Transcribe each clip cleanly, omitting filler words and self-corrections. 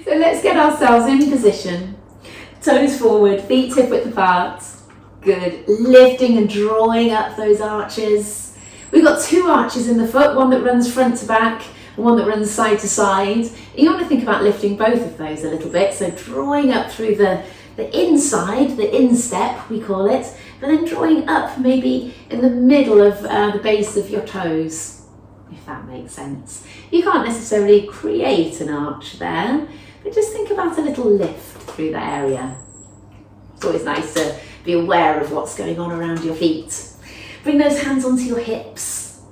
So let's get ourselves in position. Toes forward, feet hip width apart. Good. Lifting and drawing up those arches. We've got two arches in the foot, one that runs front to back, and one that runs side to side. You want to think about lifting both of those a little bit. So drawing up through the inside, the instep we call it, but then drawing up maybe in the middle of the base of your toes, if that makes sense. You can't necessarily create an arch there, but just think about a little lift through that area. It's always nice to be aware of what's going on around your feet. Bring those hands onto your hips.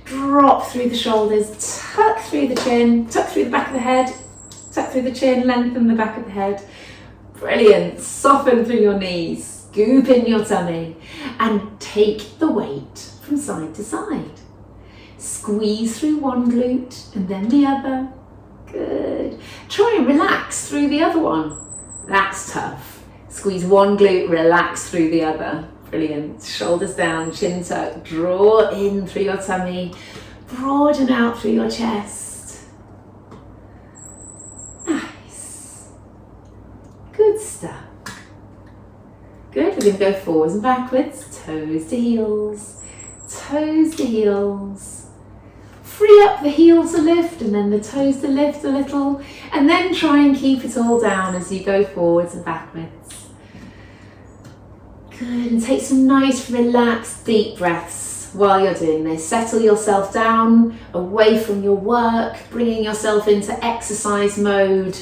Drop through the shoulders, tuck through the chin, tuck through the back of the head, tuck through the chin, lengthen the back of the head. Brilliant. Soften through your knees, scoop in your tummy, and take the weight from side to side. Squeeze through one glute and then the other. Good. Try and relax through the other one. That's tough. Squeeze one glute, relax through the other. Brilliant. Shoulders down, chin tuck, draw in through your tummy, broaden out through your chest. Nice. Good stuff. Good. We're going to go forwards and backwards, toes to heels, toes to heels. Free up the heel to lift and then the toes to lift a little, and then try and keep it all down as you go forwards and backwards. Good, and take some nice relaxed deep breaths while you're doing this. Settle yourself down away from your work, bringing yourself into exercise mode.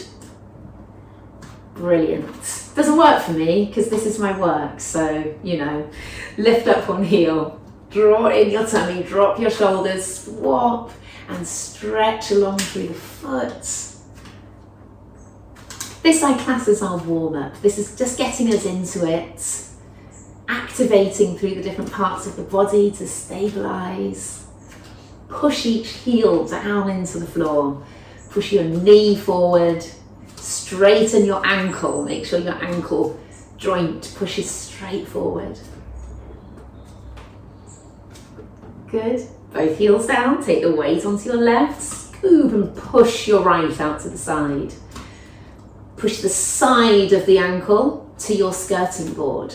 Brilliant. Doesn't work for me because this is my work, so lift up one heel. Draw in your tummy, drop your shoulders, swap and stretch along through the foot. This I class as our warm-up. This is just getting us into it, activating through the different parts of the body to stabilise. Push each heel down into the floor. Push your knee forward, straighten your ankle, make sure your ankle joint pushes straight forward. Good. Both heels down, take the weight onto your left, scoop and push your right out to the side. Push the side of the ankle to your skirting board.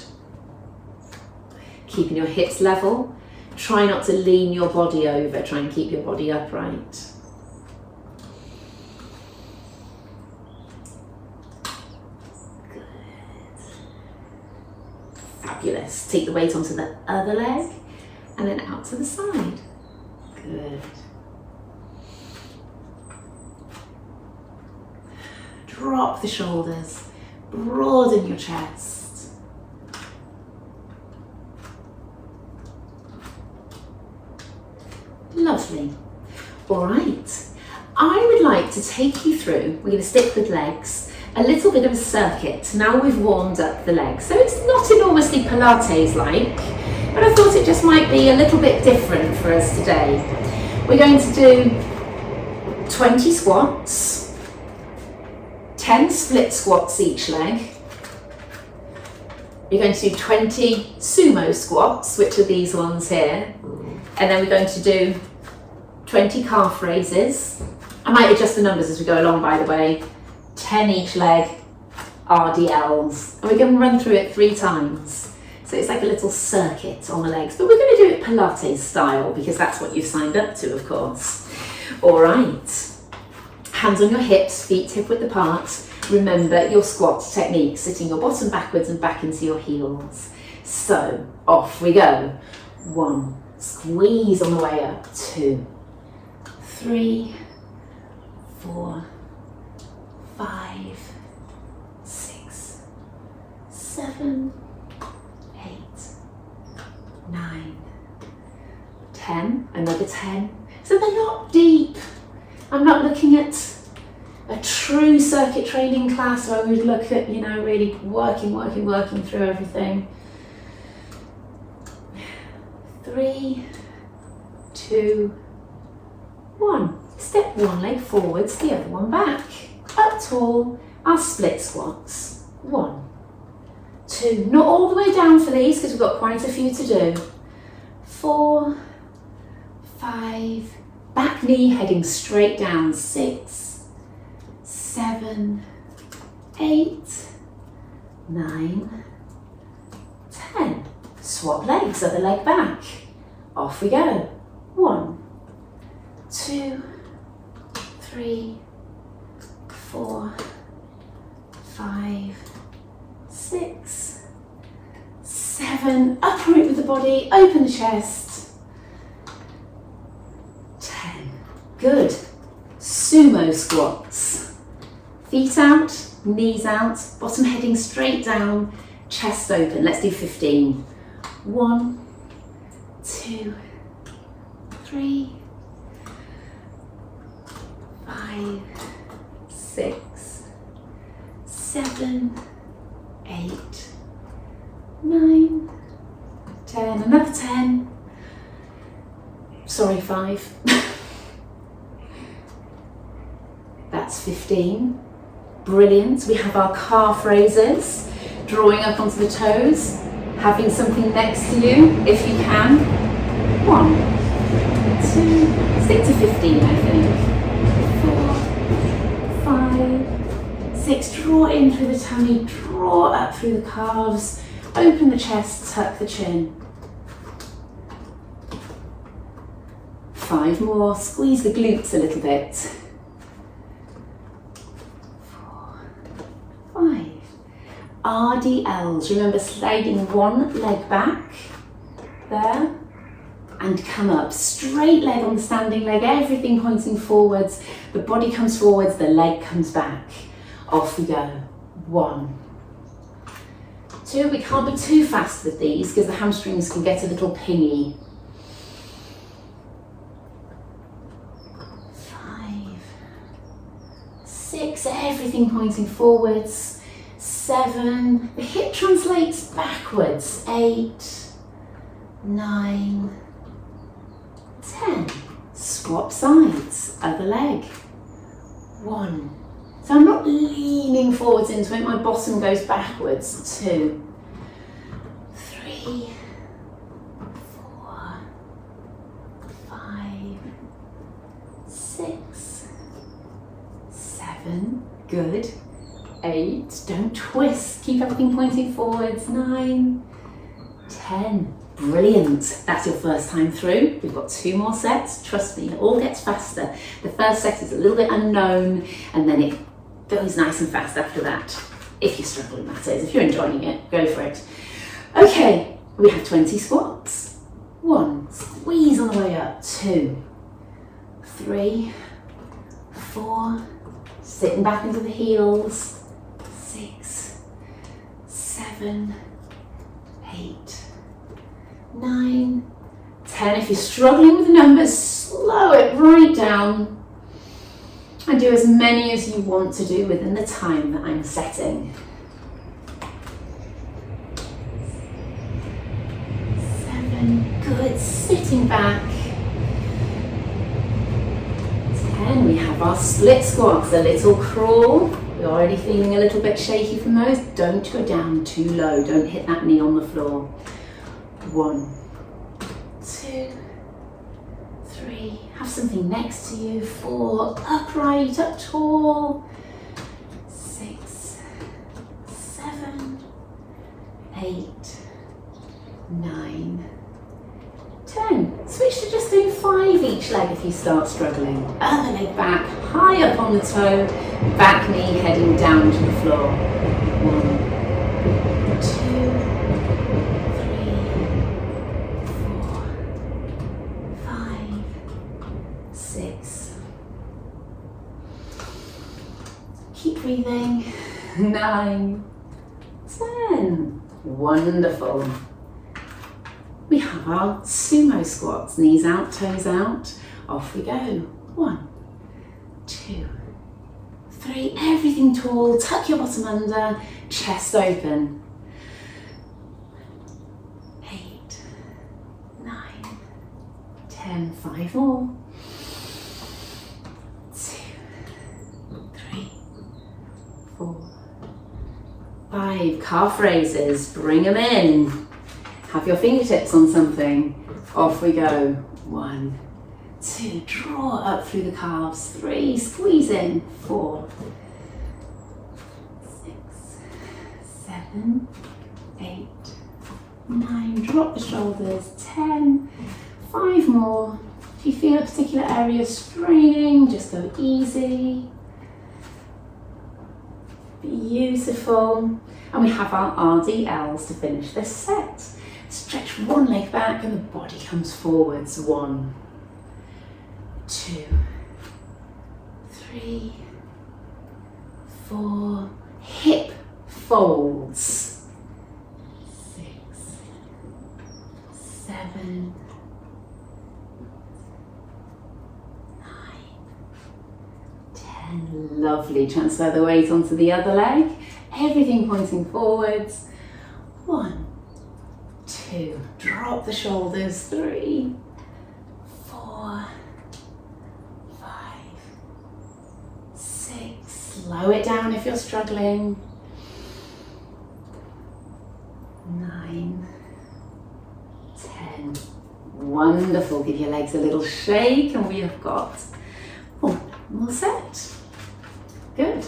Keeping your hips level. Try not to lean your body over, try and keep your body upright. Good. Fabulous. Take the weight onto the other leg. And then out to the side. Good. Drop the shoulders, broaden your chest. Lovely. All right. I would like to take you through, we're going to stick with legs, a little bit of a circuit. Now we've warmed up the legs. So it's not enormously Pilates-like, but I thought it just might be a little bit different for us today. We're going to do 20 squats, 10 split squats each leg. You're going to do 20 sumo squats, which are these ones here. And then we're going to do 20 calf raises. I might adjust the numbers as we go along, by the way. 10 each leg, RDLs. And we're going to run through it 3 times. So it's like a little circuit on the legs, but we're going to do it Pilates style because that's what you've signed up to, of course. All right. Hands on your hips, feet hip width apart. Remember your squat technique, sitting your bottom backwards and back into your heels. So off we go. 1, squeeze on the way up. 2, 3, 4, 5, 6, 7, 9, 10, another 10. So they're not deep. I'm not looking at a true circuit training class where we would look at, really working through everything. 3, 2, 1. Step one leg forwards, the other one back. Up tall, our split squats. 1, 2, not all the way down for these because we've got quite a few to do. 4, 5, back knee heading straight down. 6, 7, 7, 8, 9, 10. Swap legs, other leg back. Off we go. 1, 2, 3, 4, 5, 6, 7. Upright with the body, open the chest. 10. Good. Sumo squats. Feet out, knees out, bottom heading straight down, chest open. Let's do 15. 1, 2, 3, 5, 6, 7, 8, 9, 10. Another 10. Sorry, 5. That's 15. Brilliant. We have our calf raises, drawing up onto the toes, having something next to you if you can. 1, 2, stick to 15 I think. 4, 5, 6, draw in through the tummy, draw up through the calves, open the chest, tuck the chin. 5 more, squeeze the glutes a little bit. 4, 5. RDLs, remember sliding one leg back, there, and come up. Straight leg on the standing leg, everything pointing forwards, the body comes forwards, the leg comes back. Off we go. 1, 2, we can't be too fast with these because the hamstrings can get a little pingy. 5, 6, everything pointing forwards. 7, the hip translates backwards. 8, 9, 10. Swap sides, other leg. 1. So I'm not leaning forwards into it, my bottom goes backwards. 2, 3, 4, 5, 6, 7. Good. 8, don't twist, keep everything pointing forwards. 9, 10. Brilliant. That's your first time through. We've got 2 more sets. Trust me, it all gets faster. The first set is a little bit unknown and then it goes nice and fast after that. If you're struggling, that is. If you're enjoying it, go for it. Okay, we have 20 squats. 1, squeeze on the way up. 2, 3, 4, sitting back into the heels. 6, 7, 8, 9, 10. If you're struggling with the numbers, slow it right down and do as many as you want to do within the time that I'm setting. 7, good, sitting back. 10, we have our split squats, a little crawl. You're already feeling a little bit shaky from those. Don't go down too low, don't hit that knee on the floor. 1, 2, 3, have something next to you. 4, upright, up tall. 6, 7, 8, 9, 10. Switch to just doing 5 each leg if you start struggling. Other leg back, high up on the toe, back knee heading down to the floor. 1, 2, 6. Keep breathing. 9, 10. Wonderful. We have our sumo squats. Knees out, toes out. Off we go. 1, 2, 3. Everything tall. Tuck your bottom under. Chest open. 8, 9, 10. 5 more. 4, 5. Calf raises, bring them in. Have your fingertips on something. Off we go. 1, 2, draw up through the calves. 3, squeeze in. 4, 7, 8, 9, drop the shoulders, 10, 5 more. If you feel a particular area straining, just go easy. Beautiful. And we have our RDLs to finish this set. Stretch one leg back and the body comes forwards. 1, 2, 3, 4. Hip folds. 6, 7, 9, 10. Lovely. Transfer the weight onto the other leg. Everything pointing forwards. 1, 2. Drop the shoulders. 3, 4, 5, 6. Slow it down if you're struggling. 9, 10. Wonderful. Give your legs a little shake and we have got one more set. Good.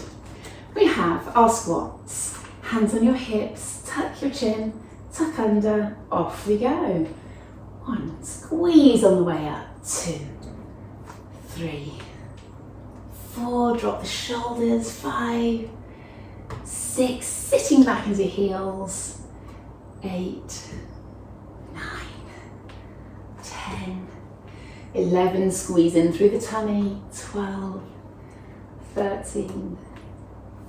We have our squats. Hands on your hips, tuck your chin, tuck under, off we go. 1, squeeze on the way up. 2, 3, 4, drop the shoulders. 5, 6, sitting back into your heels. 8, 9, 10, 11, squeeze in through the tummy. 12, 13,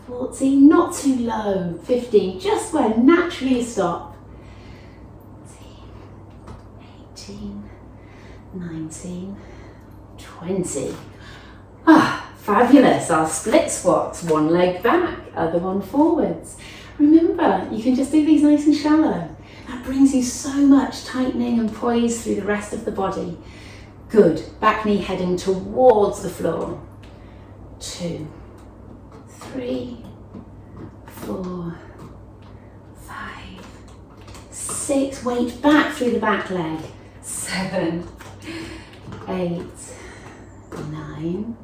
14, not too low. 15, just where naturally you stop. 18, 19, 20. Fabulous. Our split squats, one leg back, other one forwards. Remember, you can just do these nice and shallow. That brings you so much tightening and poise through the rest of the body. Good. Back knee heading towards the floor. 2, 3, 4, 5, 6. Weight back through the back leg. 7, 8, 9,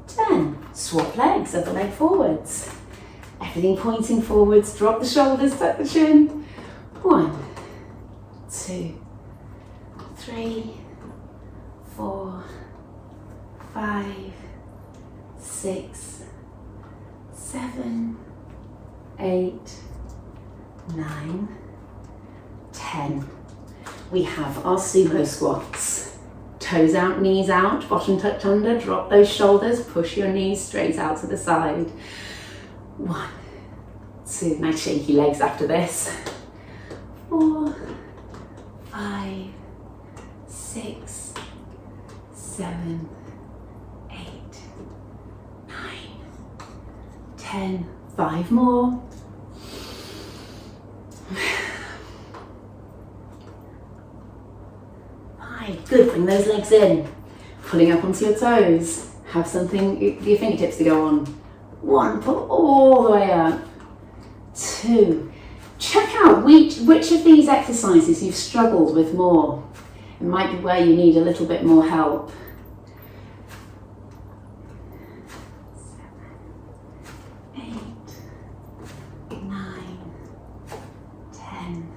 10. Swap legs, other leg forwards. Everything pointing forwards. Drop the shoulders, tuck the chin. 1, 2, 3, 4, 5, 6, 7, 8, 9, 10. We have our sumo squats. Toes out, knees out, bottom tucked under, drop those shoulders, push your knees straight out to the side. 1, 2, nice shaky legs after this. 4, 5, 6, 7, 8, 9, 10. 5 more. 5. Good. Bring those legs in. Pulling up onto your toes. Have something, your fingertips to go on. 1. Pull all the way up. 2. Check out which of these exercises you've struggled with more. It might be where you need a little bit more help. 7, 8, 9, 10,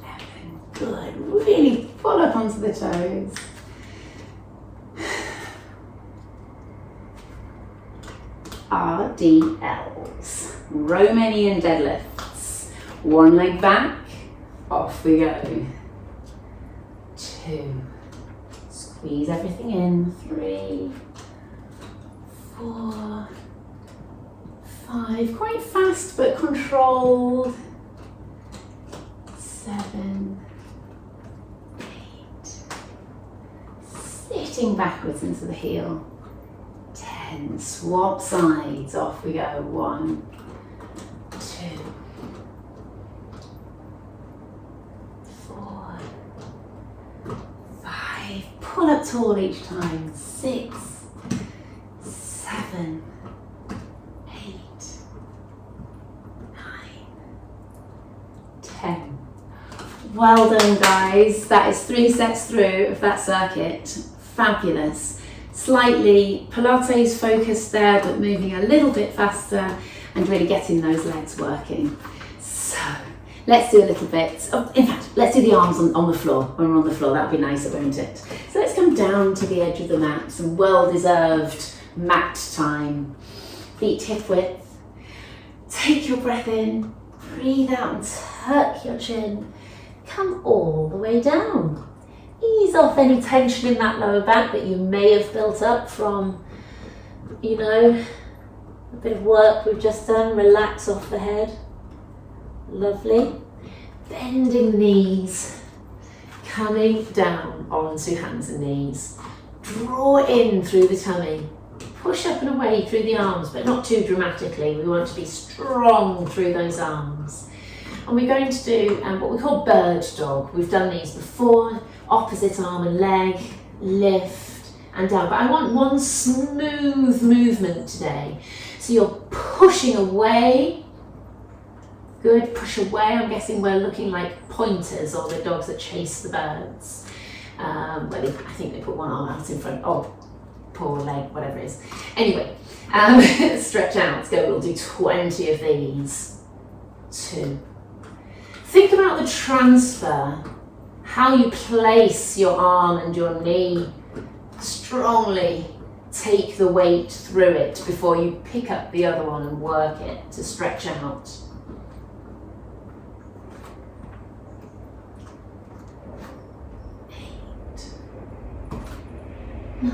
11. Good. Really pull up onto the toes. RDLs. Romanian deadlifts. One leg back, off we go. 2. Squeeze everything in. 3, 4, 5. Quite fast but controlled. 7, 8. Sitting backwards into the heel. 10. Swap sides. Off we go. 1, 2, 4, 5. Pull up tall each time. 6, 7, 8, 9, 10. Well done, guys. That is 3 sets through of that circuit. Fabulous. Slightly Pilates focused there, but moving a little bit faster. and really getting those legs working. So let's do a little bit of, in fact, let's do the arms on the floor. When we're on the floor, that would be nicer, won't it? So let's come down to the edge of the mat, some well-deserved mat time. Feet hip width. Take your breath in, breathe out and tuck your chin. Come all the way down. Ease off any tension in that lower back that you may have built up from, you know, a bit of work we've just done. Relax off the head. Lovely. Bending the knees, coming down onto hands and knees. Draw in through the tummy. Push up and away through the arms, but not too dramatically. We want to be strong through those arms. And we're going to do what we call bird dog. We've done these before. Opposite arm and leg, lift and down. But I want one smooth movement today. So you're pushing away. Good, push away. I'm guessing we're looking like pointers or the dogs that chase the birds. I think they put one arm out in front. Oh, poor leg, whatever it is. Anyway, stretch out. Let's go. We'll do 20 of these. 2. Think about the transfer. How you place your arm and your knee. Strongly take the weight through it before you pick up the other one and work it to stretch out. 9,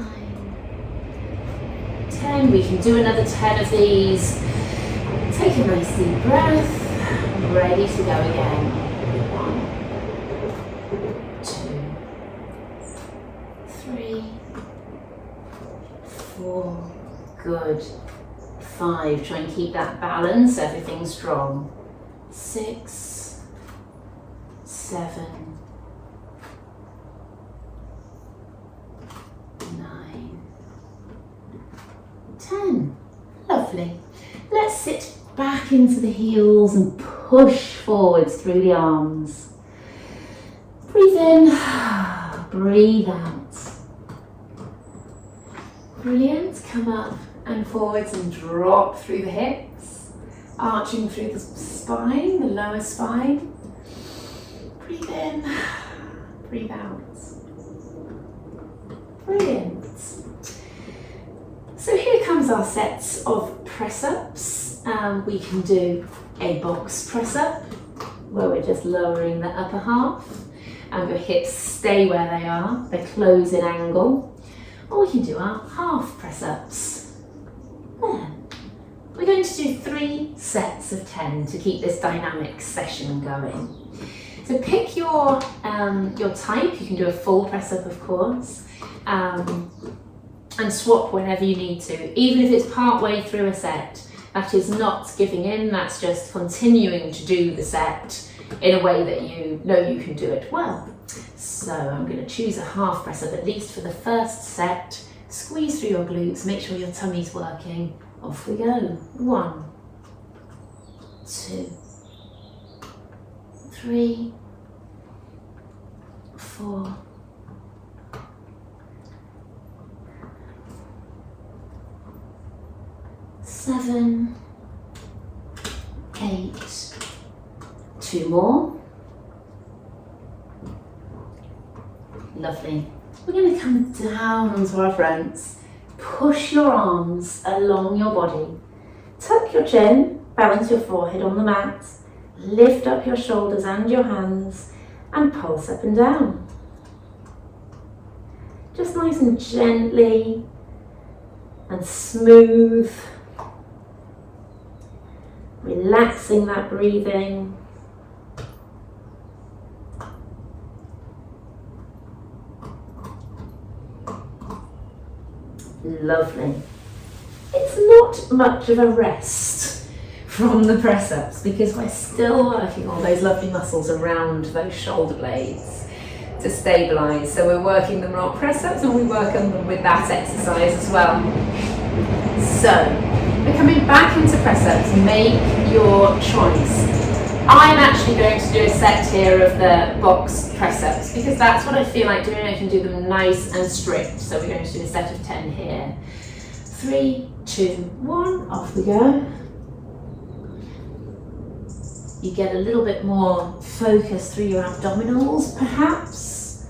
10. We can do another 10 of these. Take a nice deep breath. Ready to go again. 1, 2, 3, 4. Good. 5. Try and keep that balance. Everything's strong. 6, 7, 9, 10. Lovely. Let's sit back into the heels and push forwards through the arms. Breathe in, breathe out. Brilliant. Come up and forwards and drop through the hips, arching through the spine, the lower spine. Breathe in, breathe out. Brilliant. So here comes our sets of press-ups. We can do a box press-up where we're just lowering the upper half and your hips stay where they are, they close in angle. Or we can do our half press-ups. There. We're going to do 3 sets of 10 to keep this dynamic session going. So pick your type. You can do a full press-up, of course. And swap whenever you need to, even if it's part way through a set. That is not giving in, that's just continuing to do the set in a way that you know you can do it well. So I'm going to choose a half press up, at least for the first set. Squeeze through your glutes, make sure your tummy's working. Off we go. 1, 2, 3, 4, 7, 8, 2 more. Lovely. We're going to come down onto our fronts. Push your arms along your body. Tuck your chin, balance your forehead on the mat. Lift up your shoulders and your hands and pulse up and down. Just nice and gently and smooth. Relaxing that breathing. Lovely. It's not much of a rest from the press-ups because we're still working all those lovely muscles around those shoulder blades to stabilise. So we're working them on press-ups and we work on them with that exercise as well. So we're coming back into press-ups. Make your choice. I'm actually going to do a set here of the box press-ups because that's what I feel like doing. I can do them nice and strict. So we're going to do a set of 10 here. 3, 2, 1, off we go. You get a little bit more focus through your abdominals, perhaps.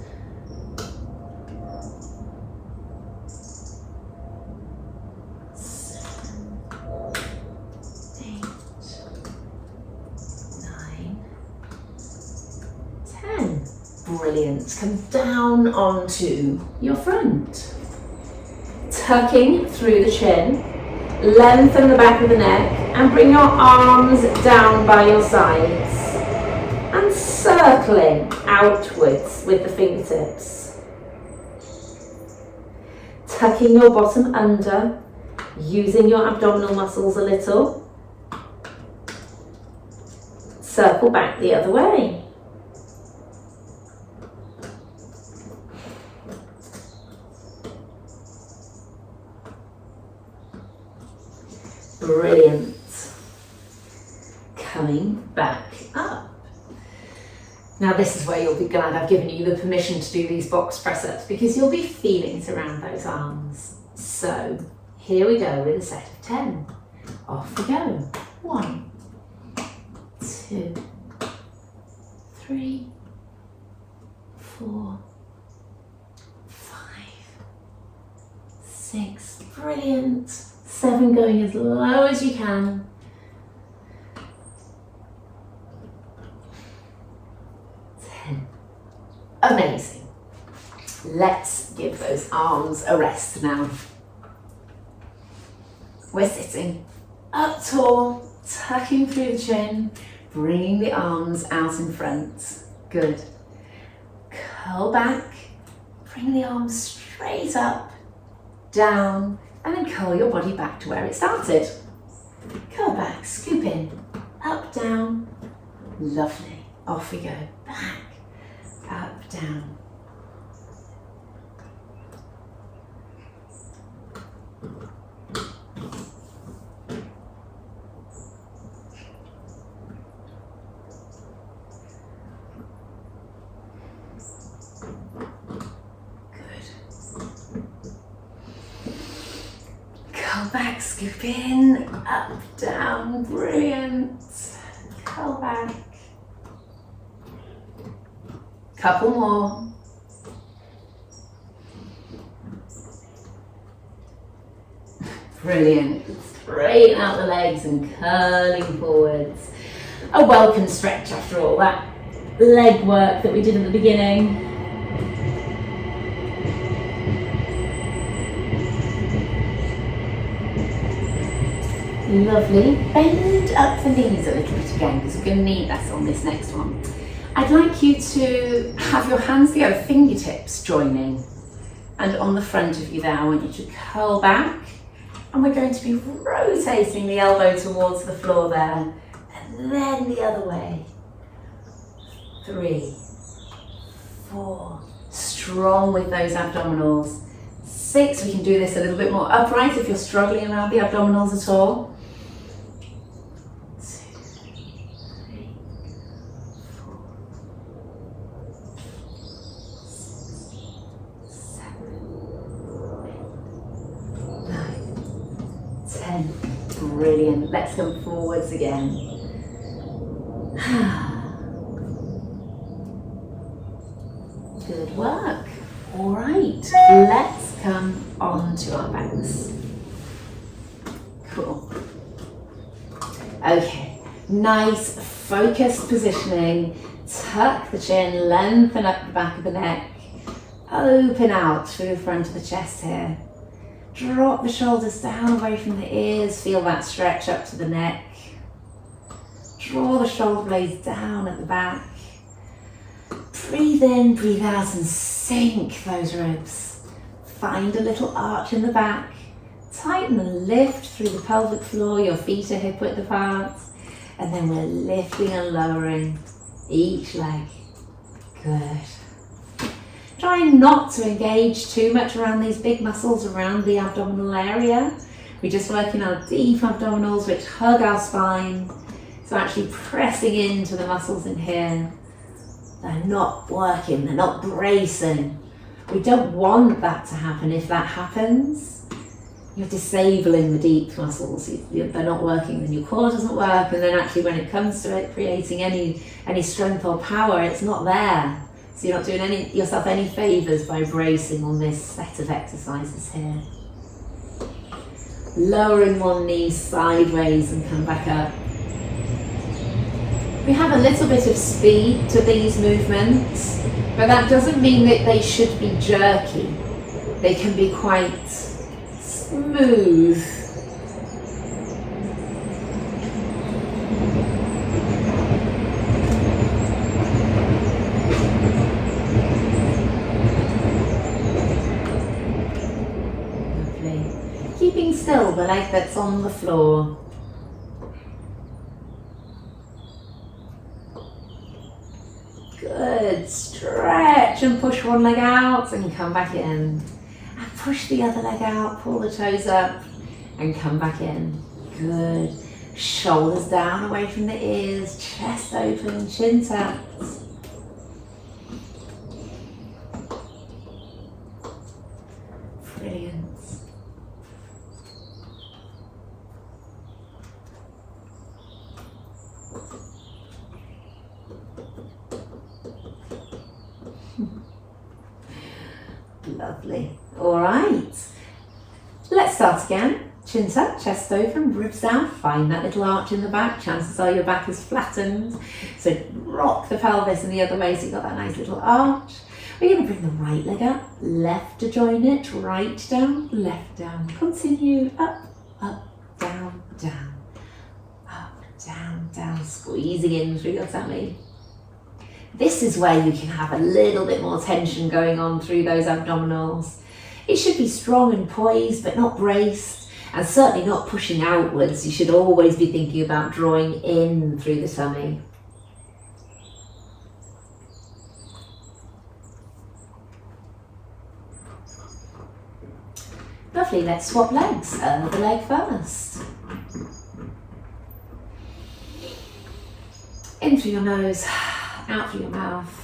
7, 8, 9, 10. Brilliant. Come down onto your front. Tucking through the chin, lengthen the back of the neck and bring your arms down by your sides and circling outwards with the fingertips. Tucking your bottom under, using your abdominal muscles a little. Circle back the other way. Brilliant. Coming back up. Now this is where you'll be glad I've given you the permission to do these box press ups, because you'll be feeling it around those arms. So here we go with a set of 10. Off we go. 1, 2, 3, 4, 5, 6. Brilliant. 7, going as low as you can. 10. Amazing. Let's give those arms a rest now. We're sitting up tall, tucking through the chin, bringing the arms out in front. Good. Curl back, bring the arms straight up, down, and then curl your body back to where it started. Curl back, scoop in, up, down. Lovely. Off we go. Back, up, down. Back, scoop in, up, down, brilliant. Curl back. Couple more. Brilliant. Straighten out the legs and curling forwards. A welcome stretch after all that leg work that we did at the beginning. Lovely. Bend up the knees a little bit again, because we're going to need that on this next one. I'd like you to have your hands together, fingertips joining, and on the front of you there, I want you to curl back, and we're going to be rotating the elbow towards the floor there, and then the other way. 3, 4, strong with those abdominals. 6, we can do this a little bit more upright if you're struggling around the abdominals at all. 10. Brilliant. Let's come forwards again. Good work. All right, let's come on to our backs. Cool. Okay, nice focused positioning. Tuck the chin, lengthen up the back of the neck. Open out through the front of the chest here. Drop the shoulders down away from the ears. Feel that stretch up to the neck. Draw the shoulder blades down at the back. Breathe in, breathe out, and sink those ribs. Find a little arch in the back. Tighten and lift through the pelvic floor. Your feet are hip width apart. And then we're lifting and lowering each leg. Good. Try not to engage too much around these big muscles around the abdominal area. We're just working our deep abdominals, which hug our spine. So actually pressing into the muscles in here. They're not working, they're not bracing. We don't want that to happen. If that happens, you're disabling the deep muscles. They're not working, then your core doesn't work, and then actually when it comes to it, creating any strength or power, it's not there. So you're not doing yourself any favours by bracing on this set of exercises here. Lowering one knee sideways and come back up. We have a little bit of speed to these movements, but that doesn't mean that they should be jerky. They can be quite smooth. Lovely. Keeping still the leg that's on the floor. Good. Stretch and push one leg out and come back in. And push the other leg out, pull the toes up and come back in. Good. Shoulders down away from the ears, chest open, chin tucked. Brilliant. Lovely. All right. Let's start again. Chin tuck, chest open, ribs down. Find that little arch in the back. Chances are your back is flattened. So rock the pelvis in the other way so you've got that nice little arch. We're going to bring the right leg up, left to join it, right down, left down. Continue up, up, down, down, up, down, down. Squeezing in through your tummy. This is where you can have a little bit more tension going on through those abdominals. It should be strong and poised, but not braced, and certainly not pushing outwards. You should always be thinking about drawing in through the tummy. Lovely, let's swap legs. Other leg first. In through your nose. Out through your mouth.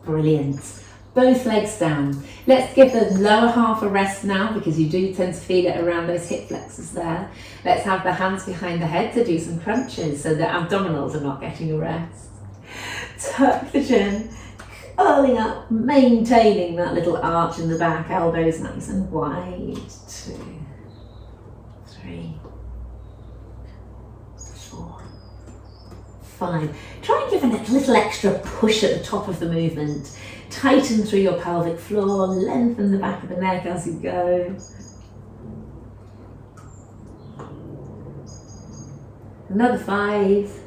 Brilliant. Both legs down. Let's give the lower half a rest now because you do tend to feel it around those hip flexors there. Let's have the hands behind the head to do some crunches so the abdominals are not getting a rest. Tuck the chin. Curling up, maintaining that little arch in the back, elbows nice and wide. 2, 3, 4, 5. Try and give it a little extra push at the top of the movement. Tighten through your pelvic floor, lengthen the back of the neck as you go. Another 5.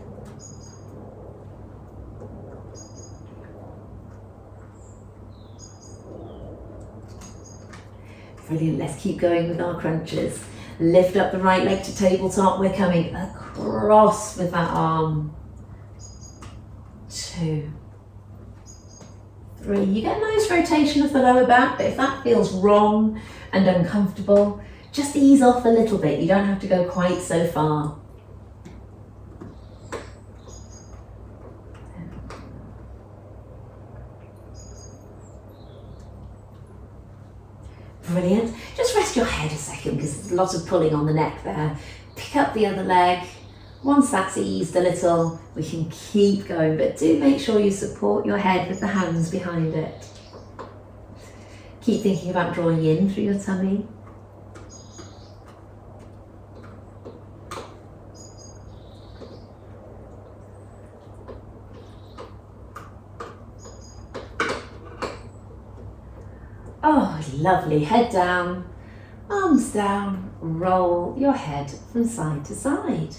Brilliant, let's keep going with our crunches. Lift up the right leg to tabletop. We're coming across with that arm. 2, 3. You get a nice rotation of the lower back, but if that feels wrong and uncomfortable, just ease off a little bit. You don't have to go quite so far. Brilliant. Just rest your head a second because there's a lot of pulling on the neck there. Pick up the other leg. Once that's eased a little, we can keep going, but do make sure you support your head with the hands behind it. Keep thinking about drawing in through your tummy. Oh, lovely. Head down, arms down, roll your head from side to side.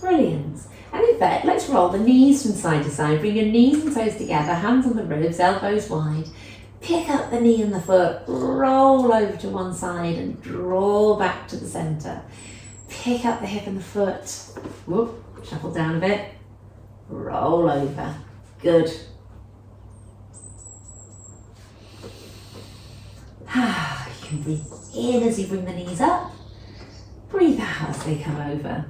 Brilliant. And in fact, let's roll the knees from side to side. Bring your knees and toes together, hands on the ribs, elbows wide. Pick up the knee and the foot, roll over to one side and draw back to the centre. Pick up the hip and the foot. Whoop, shuffle down a bit. Roll over. Good. You can breathe in as you bring the knees up. Breathe out as they come over.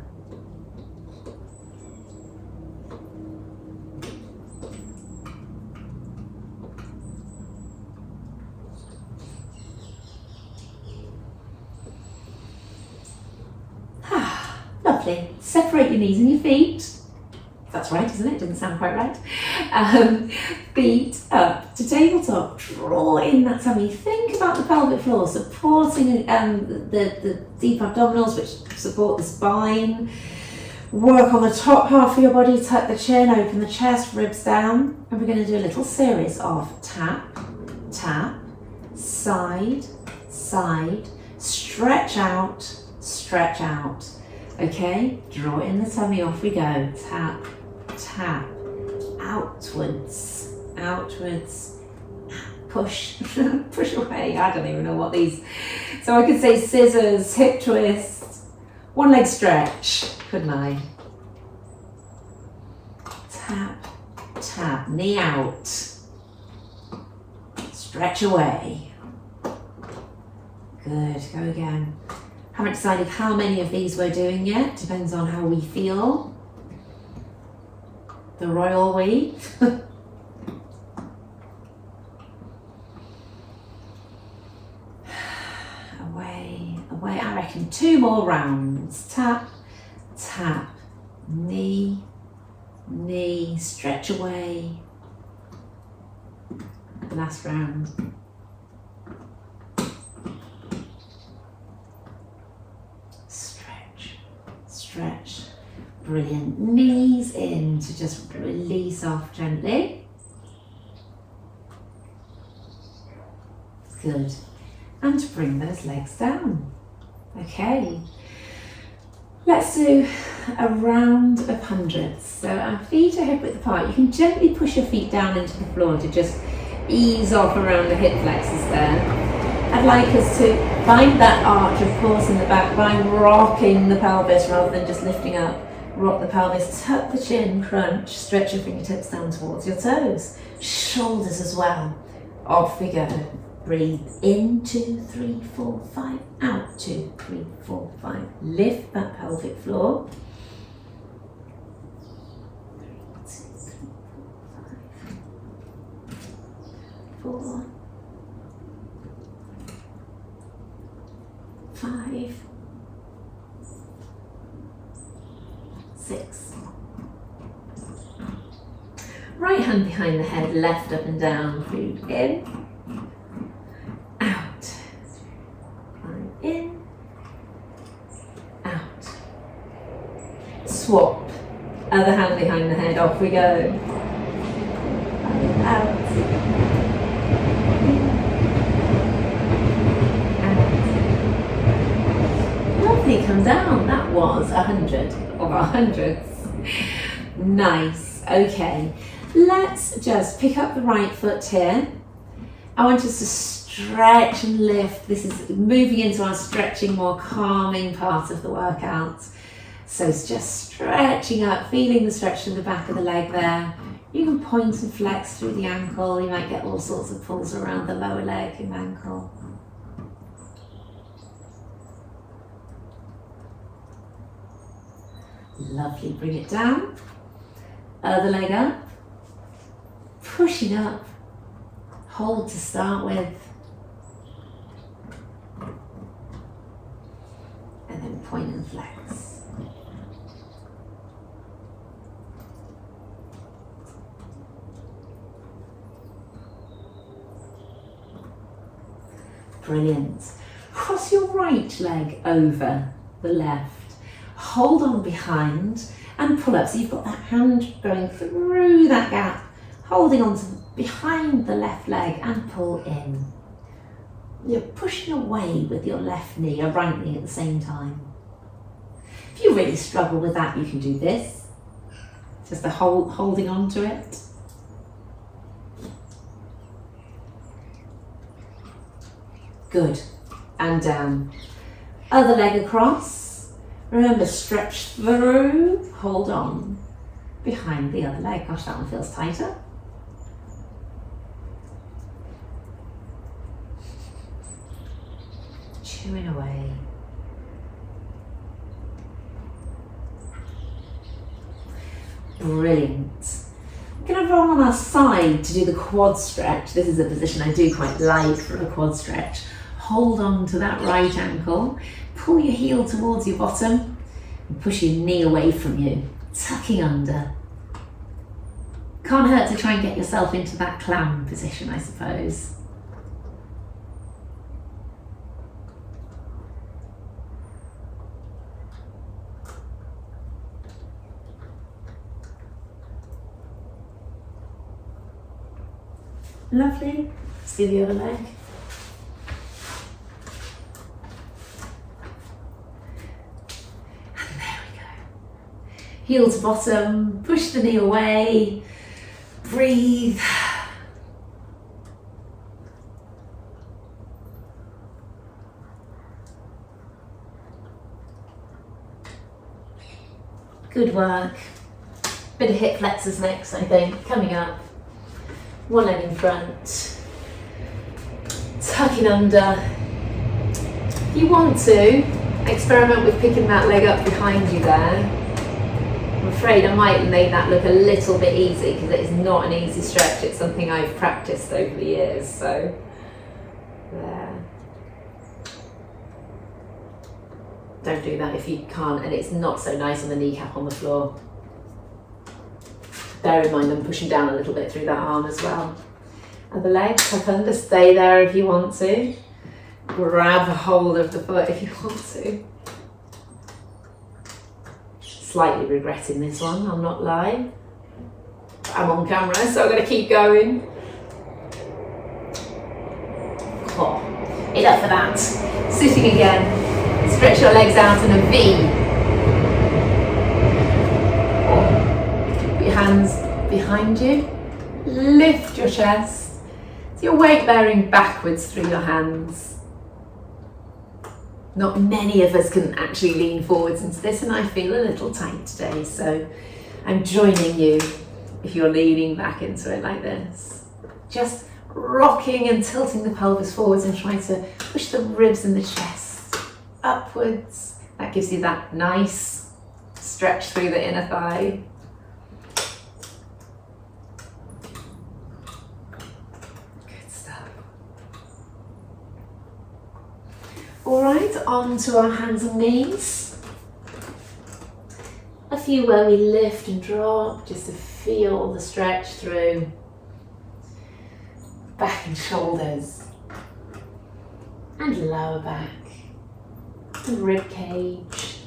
Lovely. Separate your knees and your feet. That's right, isn't it? Doesn't sound quite right. Feet up to tabletop. Draw in that tummy. Think about the pelvic floor, supporting the deep abdominals, which support the spine. Work on the top half of your body. Tuck the chin, open the chest, ribs down. And we're going to do a little series of tap, tap, side, side, stretch out, stretch out. Okay, draw in the tummy, off we go. Tap, tap, outwards, outwards, push, push away. I don't even know what these, so I could say scissors, hip twist, one leg stretch, couldn't I? Tap, tap, knee out, stretch away. Good, go again. Haven't decided how many of these we're doing yet, depends on how we feel. The royal we. Away, away. I reckon 2 more rounds. Tap, tap, knee, knee, stretch away. Last round. Stretch, stretch. Brilliant. Knees in to just release off gently. Good. And to bring those legs down. Okay. Let's do a round of hundreds. So our feet are hip width apart. You can gently push your feet down into the floor to just ease off around the hip flexors there. I'd like us to find that arch, of course, in the back by rocking the pelvis rather than just lifting up. Rock the pelvis, tuck the chin, crunch, stretch your fingertips down towards your toes. Shoulders as well. Off we go. Breathe in, 2, 3, 4, 5. Out, 2, 3, 4, 5. Lift that pelvic floor. 3, 2, 3, 4, 5, 6. Right hand behind the head, left up and down. Breathe in, out. In, out. Swap. Other hand behind the head, off we go. Out. Lovely, come down. That was 100 of our hundreds. Nice. Okay, let's just pick up the right foot here. I want us to stretch and lift. This is moving into our stretching, more calming part of the workout. So it's just stretching up, feeling the stretch in the back of the leg there. You can point and flex through the ankle. You might get all sorts of pulls around the lower leg and ankle. Lovely, bring it down. Other leg up. Pushing up. Hold to start with. And then point and flex. Brilliant. Cross your right leg over the left. Hold on behind and pull up. So you've got that hand going through that gap, holding on to behind the left leg and pull in. You're pushing away with your left knee or right knee at the same time. If you really struggle with that, you can do this. Just the holding on to it. Good. And down. Other leg across. Remember, stretch through, hold on behind the other leg. Gosh, that one feels tighter. Chewing away. Brilliant. I'm going to roll on our side to do the quad stretch. This is a position I do quite like for a quad stretch. Hold on to that right ankle. Pull your heel towards your bottom. Push your knee away from you, tucking under. Can't hurt to try and get yourself into that clam position, I suppose. Lovely. Let's do the other leg. And there we go. Heel to bottom, push the knee away, breathe. Good work. Bit of hip flexors next, I think, coming up. One leg in front, tucking under. If you want to, experiment with picking that leg up behind you there. I'm afraid I might make that look a little bit easy because it is not an easy stretch. It's something I've practiced over the years, so there. Don't do that if you can't, and it's not so nice on the kneecap on the floor. Bear in mind I'm pushing down a little bit through that arm as well. Other leg, tuck under, stay there if you want to. Grab a hold of the foot if you want to. Slightly regretting this one, I'll not lie. I'm on camera, so I'm going to keep going. Oh, enough of that. Sitting again. Stretch your legs out in a V. Your hands behind you, lift your chest, so your weight bearing backwards through your hands. Not many of us can actually lean forwards into this, and I feel a little tight today, so I'm joining you if you're leaning back into it like this. Just rocking and tilting the pelvis forwards and trying to push the ribs and the chest upwards. That gives you that nice stretch through the inner thigh. Alright, on to our hands and knees. A few where we lift and drop, just to feel the stretch through back and shoulders, and lower back, and rib cage.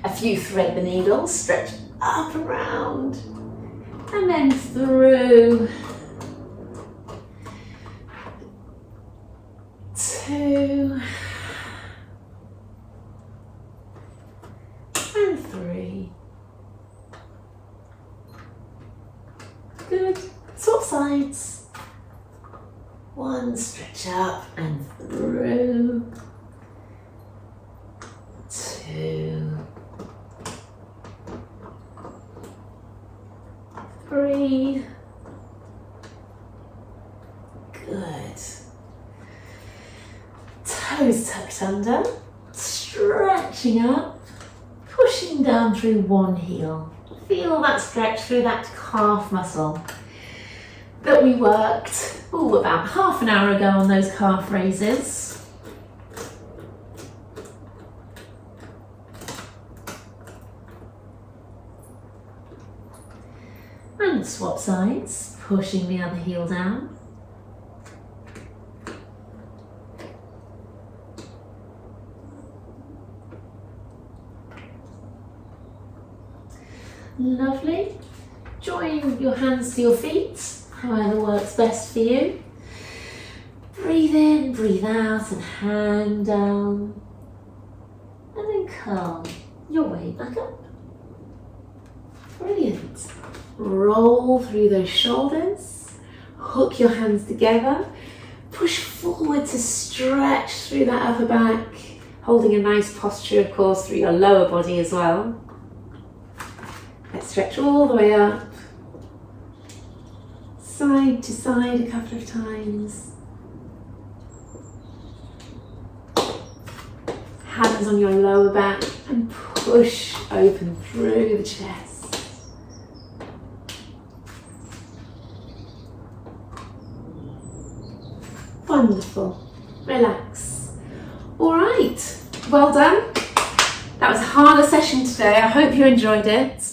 A few thread the needles, stretch up and round, and then through. 2 and 3. Good. Swap sides. 1, stretch up and through. 2, 3. Good. Toes tucked under, stretching up, pushing down through one heel. Feel that stretch through that calf muscle that we worked about half an hour ago on those calf raises. And swap sides, pushing the other heel down. Lovely. Join your hands to your feet, however works best for you. Breathe in, breathe out, and hang down. And then curl your way back up. Brilliant. Roll through those shoulders. Hook your hands together. Push forward to stretch through that upper back. Holding a nice posture, of course, through your lower body as well. Let's stretch all the way up, side to side a couple of times. Hands on your lower back and push open through the chest. Wonderful. relax. All right, well done. That was a harder session today. I hope you enjoyed it.